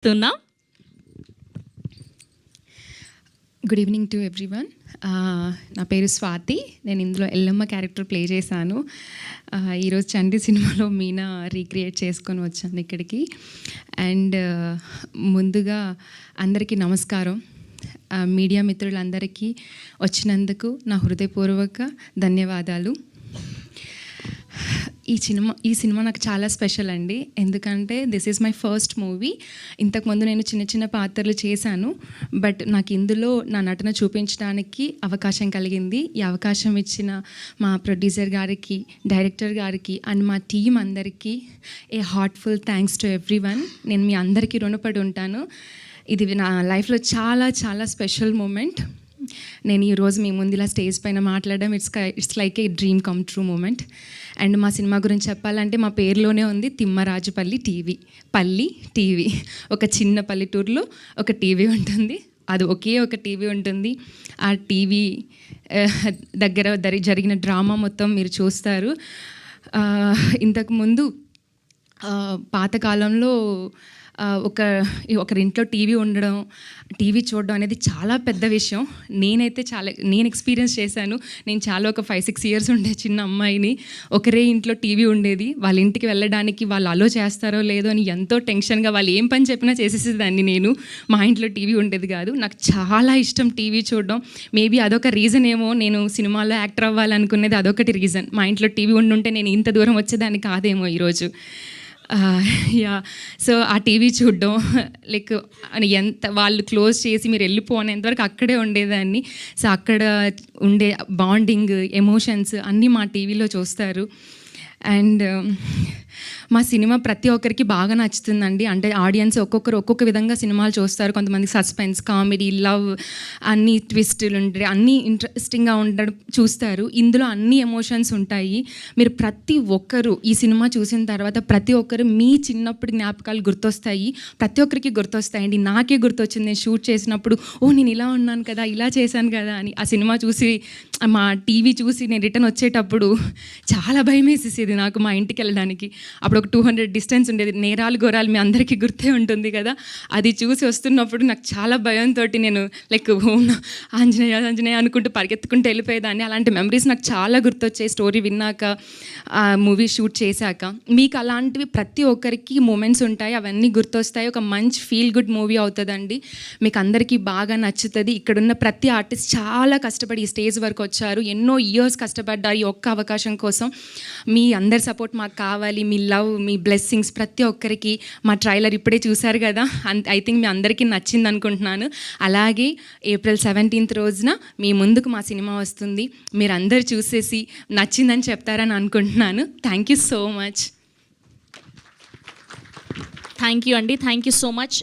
తున్నా good evening to everyone. నా పేరు స్వాతి. నేను ఇందులో ఎల్లమ్మ క్యారెక్టర్ ప్లే చేశాను. ఈరోజు చండి సినిమాలో మీనా రీక్రియేట్ చేసుకొని వచ్చాను ఇక్కడికి. అండ్ ముందుగా అందరికీ నమస్కారం. మీడియా మిత్రులందరికీ వచ్చినందుకు నా హృదయపూర్వక ధన్యవాదాలు. ఈ సినిమా నాకు చాలా స్పెషల్ అండి. ఎందుకంటే this is my first movie. ఇంతకుముందు నేను చిన్న చిన్న పాత్రలు చేశాను, బట్ నాకు ఇందులో నా నటన చూపించడానికి అవకాశం కలిగింది. ఈ అవకాశం ఇచ్చిన మా ప్రొడ్యూసర్ గారికి, డైరెక్టర్ గారికి అండ్ మా టీం అందరికీ ఏ హార్ట్ఫుల్ థ్యాంక్స్ టు ఎవ్రీవన్. నేను మీ అందరికీ రుణపడి ఉంటాను. ఇది నా లైఫ్లో చాలా చాలా స్పెషల్ మూమెంట్. నేను ఈరోజు మీ ముందు ఇలా స్టేజ్ పైన మాట్లాడడం it's like a dream come true moment. And మా సినిమా గురించి చెప్పాలంటే మా పేరులోనే ఉంది తిమ్మరాజుపల్లి టీవీ. పల్లి టీవీ, ఒక చిన్న పల్లెటూరులో ఒక టీవీ ఉంటుంది. అది ఒకే ఒక టీవీ ఉంటుంది. ఆ టీవీ దగ్గర జరిగిన డ్రామా మొత్తం మీరు చూస్తారు. ఇంతకుముందు పాతకాలంలో ఒకరింట్లో టీవీ ఉండడం, టీవీ చూడడం అనేది చాలా పెద్ద విషయం. నేను ఎక్స్పీరియన్స్ చేశాను. నేను చాలా ఒక 5-6 ఇయర్స్ ఉండే చిన్న అమ్మాయిని. ఒకరే ఇంట్లో టీవీ ఉండేది. వాళ్ళ ఇంటికి వెళ్ళడానికి వాళ్ళు అలో చేస్తారో లేదో అని ఎంతో టెన్షన్గా వాళ్ళు ఏం పని చెప్పినా చేసేసేదాన్ని నేను. మా ఇంట్లో టీవీ ఉండేది కాదు. నాకు చాలా ఇష్టం టీవీ చూడడం. మేబీ అదొక రీజన్ ఏమో, నేను సినిమాలో యాక్టర్ అవ్వాలనుకునేది అదొకటి రీజన్. మా ఇంట్లో టీవీ ఉండుంటే నేను ఇంత దూరం వచ్చేదాన్ని కాదేమో ఈరోజు. సో ఆ టీవీ చూడడం లైక్ ఎంత వాళ్ళు క్లోజ్ చేసి మీరు వెళ్ళిపోనేంతవరకు అక్కడే ఉండేదాన్ని. సో అక్కడ ఉండే బాండింగ్, ఎమోషన్స్ అన్నీ మా టీవీలో చూస్తారు. అండ్ మా సినిమా ప్రతి ఒక్కరికి బాగా నచ్చుతుందండి. అంటే ఆడియన్స్ ఒక్కొక్కరు ఒక్కొక్క విధంగా సినిమాలు చూస్తారు. కొంతమంది సస్పెన్స్, కామెడీ, లవ్ అన్నీ ట్విస్టులు ఉంటాయి, అన్నీ ఇంట్రెస్టింగ్గా ఉండడం చూస్తారు. ఇందులో అన్ని ఎమోషన్స్ ఉంటాయి. మీరు ప్రతి ఒక్కరు ఈ సినిమా చూసిన తర్వాత ప్రతి ఒక్కరు మీ చిన్నప్పటి జ్ఞాపకాలు గుర్తొస్తాయి. ప్రతి ఒక్కరికి గుర్తొస్తాయండి. నాకే గుర్తొచ్చింది నేను షూట్ చేసినప్పుడు, నేను ఇలా ఉన్నాను కదా, ఇలా చేశాను కదా అని. ఆ సినిమా చూసి, మా టీవీ చూసి నేను రిటర్న్ వచ్చేటప్పుడు చాలా భయం వేసేసేది నాకు మా ఇంటికి వెళ్ళడానికి. అప్పుడు ఒక 200 డిస్టెన్స్ ఉండేది. నేరాలు ఘోరాలు మీ అందరికీ గుర్తే ఉంటుంది కదా. అది చూసి వస్తున్నప్పుడు నాకు చాలా భయంతో నేను లైక్ ఆంజనేయ అనుకుంటూ పరిగెత్తుకుంటూ వెళ్ళిపోయేదాన్ని. అలాంటి మెమరీస్ నాకు చాలా గుర్తొచ్చాయి స్టోరీ విన్నాక, మూవీ షూట్ చేశాక. మీకు అలాంటివి ప్రతి ఒక్కరికి మూమెంట్స్ ఉంటాయి, అవన్నీ గుర్తొస్తాయి. ఒక మంచి ఫీల్ గుడ్ మూవీ అవుతుందండి. మీకు అందరికీ బాగా నచ్చుతుంది. ఇక్కడున్న ప్రతి ఆర్టిస్ట్ చాలా కష్టపడి ఈ స్టేజ్ వరకు వచ్చారు. ఎన్నో ఇయర్స్ కష్టపడ్డారు ఈ ఒక్క అవకాశం కోసం. మీ అందరి సపోర్ట్ మాకు కావాలి. మీ లవ్, మీ బ్లెస్సింగ్స్ ప్రతి ఒక్కరికి. మా ట్రైలర్ ఇప్పుడే చూశారు కదా, ఐ థింక్ మీ అందరికీ నచ్చింది అనుకుంటున్నాను. అలాగే April 17th రోజున మీ ముందుకు మా సినిమా వస్తుంది. మీరు అందరు చూసేసి నచ్చిందని చెప్తారని అనుకుంటున్నాను. Thank you so much. Thank you అండి. Thank you so much.